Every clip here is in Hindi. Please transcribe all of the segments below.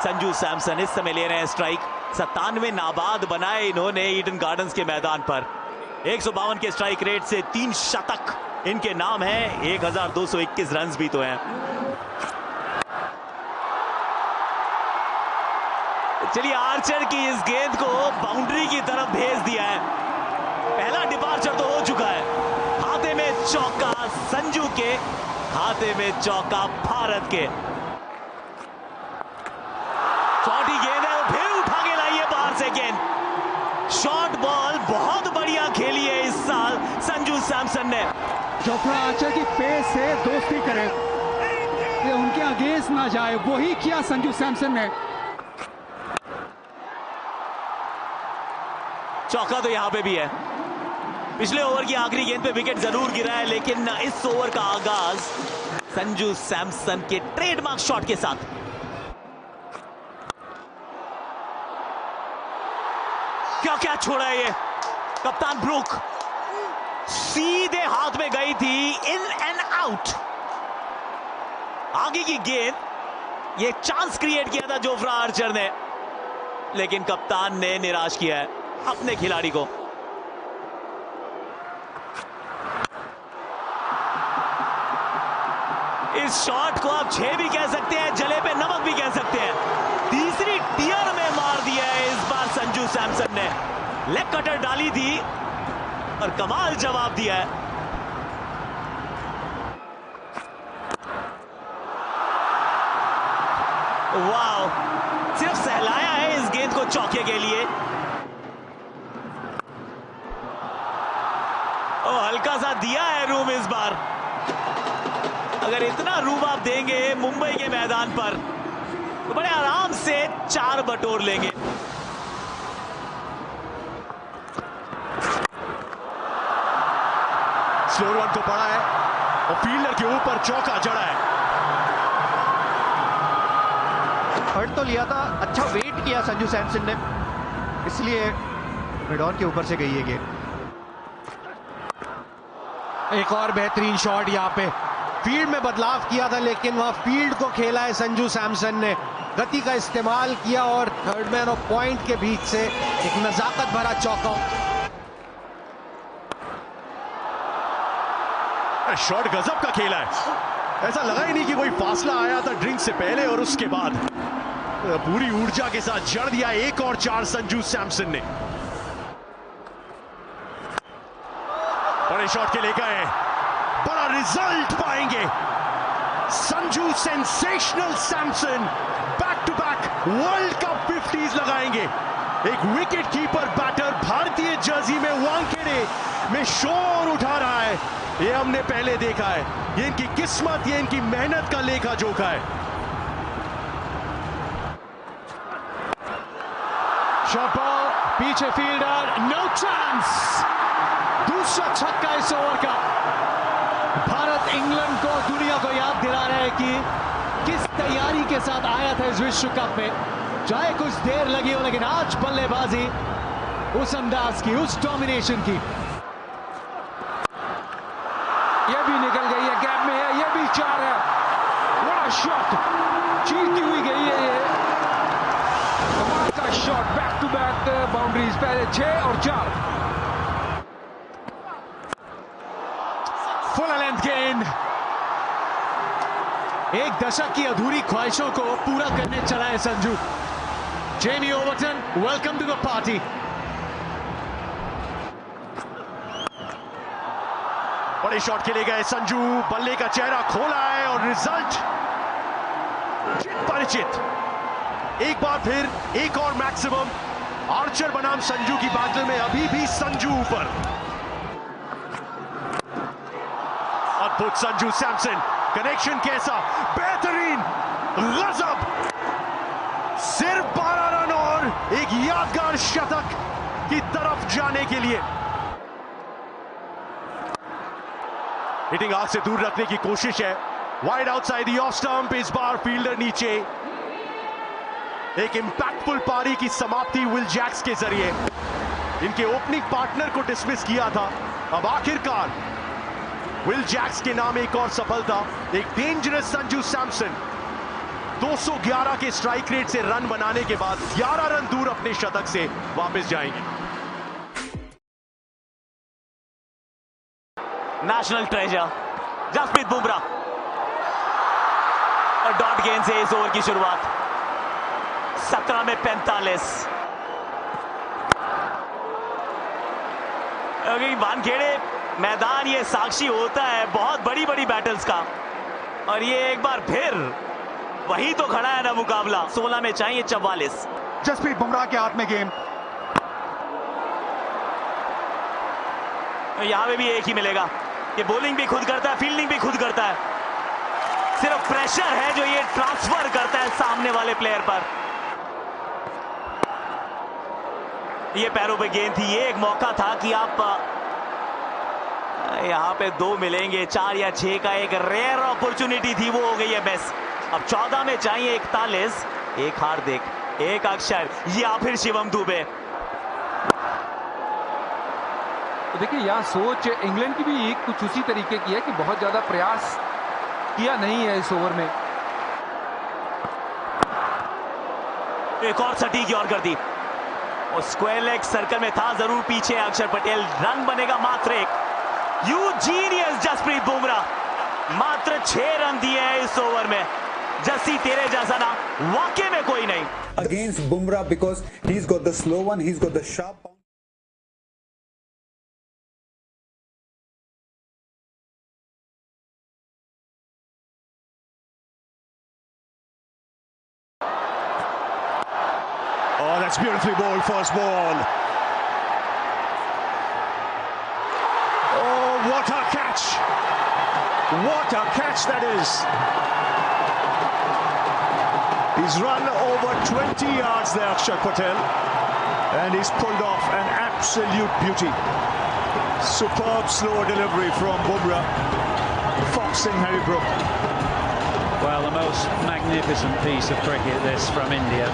संजू सैमसन इस समय ले रहे हैं स्ट्राइक। 97 नाबाद बनाए इन्होंने ईडन गार्डन्स के मैदान पर। 152 के स्ट्राइक रेट से 3 शतक इनके नाम है। 1221 रन भी तो हैं। चलिए, आर्चर की इस गेंद को बाउंड्री की तरफ भेज दिया है। पहला डिपार्चर तो हो चुका है। हाथे में चौका संजू के, हाथे में चौका भारत के। छोटी गेंद है, फिर उठा के लाइए बाहर से गेंद। शॉर्ट बॉल बहुत बढ़िया खेली है इस साल संजू सैमसन ने। जोफ्रा आर्चर की पेस से दोस्ती करे, ये उनके अगेंस्ट ना जाए, वही किया संजू सैमसन ने। चौका तो यहां पे भी है। पिछले ओवर की आखिरी गेंद पे विकेट जरूर गिरा है, लेकिन इस ओवर का आगाज संजू सैमसन के ट्रेडमार्क शॉट के साथ। क्या छोड़ा है ये कप्तान ब्रूक, सीधे हाथ में गई थी, इन एंड आउट। आगे की गेंद, ये चांस क्रिएट किया था जोफ्रा आर्चर ने, लेकिन कप्तान ने निराश किया है अपने खिलाड़ी को। इस शॉट को आप 6 भी कह सकते हैं, जले पे नमक भी कह सकते हैं। तीसरी टियर में मार दिया है इस बार संजू सैमसन ने। लेग कटर डाली थी और कमाल जवाब दिया है। वाह, सिर्फ सहलाया है इस गेंद को चौके के लिए। हल्का सा दिया है रूम इस बार। अगर इतना रूम आप देंगे मुंबई के मैदान पर तो बड़े आराम से 4 बटोर लेंगे। स्लो रन को पड़ा है और फील्डर के ऊपर चौका जड़ा है। हर्ट तो लिया था, अच्छा वेट किया संजू सैमसन ने, इसलिए मिड ऑन के ऊपर से गई है गेंद। एक और बेहतरीन शॉट यहाँ पे। फील्ड में बदलाव किया था, लेकिन वहां फील्ड को खेला है संजू सैमसन ने, गति का इस्तेमाल किया और थर्ड मैन ऑफ पॉइंट के बीच से एक नजाकत भरा चौका। शॉट गजब का खेला है, ऐसा लगा ही नहीं कि कोई फासला आया था ड्रिंक से पहले और उसके बाद। पूरी ऊर्जा के साथ जड़ दिया एक और 4 संजू सैमसन ने। बड़े शॉट के लेकर है, बड़ा रिजल्ट पाएंगे Sanju sensational Samson. Back to back world cup 50s लगाएंगे। एक विकेट कीपर बैटर भारतीय जर्सी में वानखेड़े में शोर उठा रहा है, ये हमने पहले देखा है। ये इनकी किस्मत, ये इनकी मेहनत का लेखा जोखा है। शॉट बॉल, पीछे फील्डर, नो चांस। दूसरा छक्का इस ओवर का। भारत इंग्लैंड को, दुनिया को याद दिला रहा है कि किस तैयारी के साथ आया था इस विश्व कप में। चाहे कुछ देर लगी हो, लेकिन आज बल्लेबाजी उस अंदाज की, उस डोमिनेशन की। ये भी निकल गई है, गैप में है, ये भी 4 है। बड़ा शॉट, चीरती हुई गई है ये। कमाल का shot, back to back boundaries, पहले 6 और 4। फुल लेंथ गेंद, एक दशक की अधूरी ख्वाहिशों को पूरा करने चला है Sanju. Jamie Overton, welcome to the party. बड़े शॉट के लिए गए संजू, बल्ले का चेहरा खोला है और रिजल्ट परिचित। एक बार फिर एक और मैक्सिमम। आर्चर बनाम संजू की बैटल में अभी भी संजू ऊपर। अद्भुत संजू सैमसन, कनेक्शन कैसा, बेहतरीन, गजब। सिर्फ 12 रन और एक यादगार शतक की तरफ जाने के लिए। हिटिंग आग से दूर रखने की कोशिश है। Wide outside the off stump, इस बार फील्डर नीचे। एक इंपैक्टफुल पारी की समाप्ति विल जैक्स के जरिए। इनके ओपनिंग पार्टनर को डिसमिस किया था, अब आखिरकार विल जैक्स के नाम एक और सफलता। एक डेंजरस संजू सैमसन 211 के स्ट्राइक रेट से रन बनाने के बाद 11 रन दूर अपने शतक से वापस जाएंगे। नेशनल ट्रेजर जसप्रीत बुमराह और डॉट गेंद से इस ओवर की शुरुआत। 17 में 45। वानखेड़े मैदान ये साक्षी होता है बहुत बड़ी बड़ी बैटल्स का, और ये एक बार फिर वही तो खड़ा है ना मुकाबला। 16 में चाहिए 44। जसप्रीत बुमराह के हाथ में गेम। यहां पे भी एक ही मिलेगा। ये बॉलिंग भी खुद करता है, फील्डिंग भी खुद करता है। सिर्फ प्रेशर है जो ये ट्रांसफर करता है सामने वाले प्लेयर पर। ये पैरों पे गेंद थी। ये एक मौका था कि आप यहां पे 2 मिलेंगे, 4 या 6 का एक रेयर अपॉर्चुनिटी थी, वो हो गई है मिस। अब 14 में चाहिए 41। एक हार्दिक, एक अक्षर या फिर शिवम दुबे। तो देखिए यहाँ सोच इंग्लैंड की भी कुछ उसी तरीके की है कि बहुत ज्यादा प्रयास किया नहीं है इस ओवर में। एक और सटीक की और कर दी, और स्क्वायर लेग सर्कल में था जरूर पीछे अक्षर पटेल। रन बनेगा मात्र 1। यू जीनियस जसप्रीत बुमराह, मात्र 6 रन दिए हैं इस ओवर में। जस्सी तेरे जैसा ना वाकई में कोई नहीं। Against Bumrah because he's got the slow one, he's got the sharp. Oh, that's beautifully bowled, first ball. Oh, what a catch! What a catch that is! He's run over 20 yards there, Akshar Patel, and he's pulled off an absolute beauty. Superb slow delivery from Bumrah, foxing Harry Brook. Well, the most magnificent piece of cricket this from India.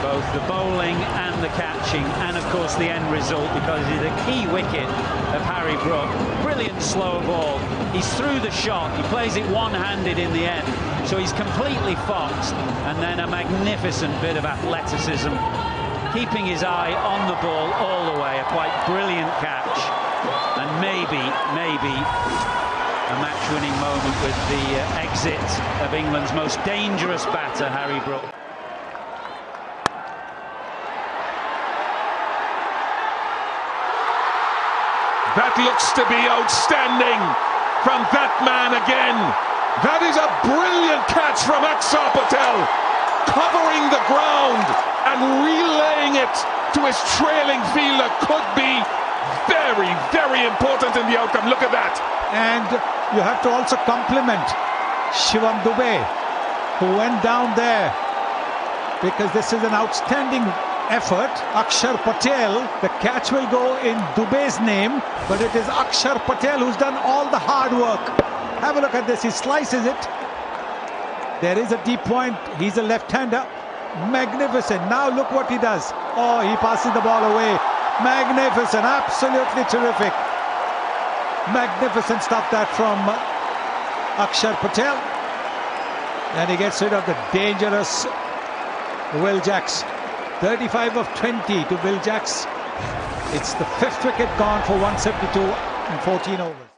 Both the bowling and the catching, and of course the end result, because it is a key wicket of Harry Brook. Brilliant slow ball. He's through the shot. He plays it one-handed in the end, so he's completely foxed. And then a magnificent bit of athleticism, keeping his eye on the ball all the way. A quite brilliant catch, and maybe a match-winning moment with the exit of England's most dangerous batter, Harry Brook. That looks to be outstanding from that man again. That is a brilliant catch from Akshar Patel, covering the ground and relaying it to his trailing fielder. Could be very, very important in the outcome. Look at that. And you have to also compliment Shivam Dube, who went down there, because this is an outstanding effort. Akshar Patel, the catch will go in Dube's name, but it is Akshar Patel who's done all the hard work. Have a look at this. He slices it. There is a deep point. He's a left-hander. Magnificent. Now look what he does. Oh, he passes the ball away. Magnificent. Absolutely terrific. Magnificent stuff that from Akshar Patel. And he gets rid of the dangerous Will Jacks. 35 of 20 to Will Jacks. It's the 5th wicket gone for 172 in 14 overs.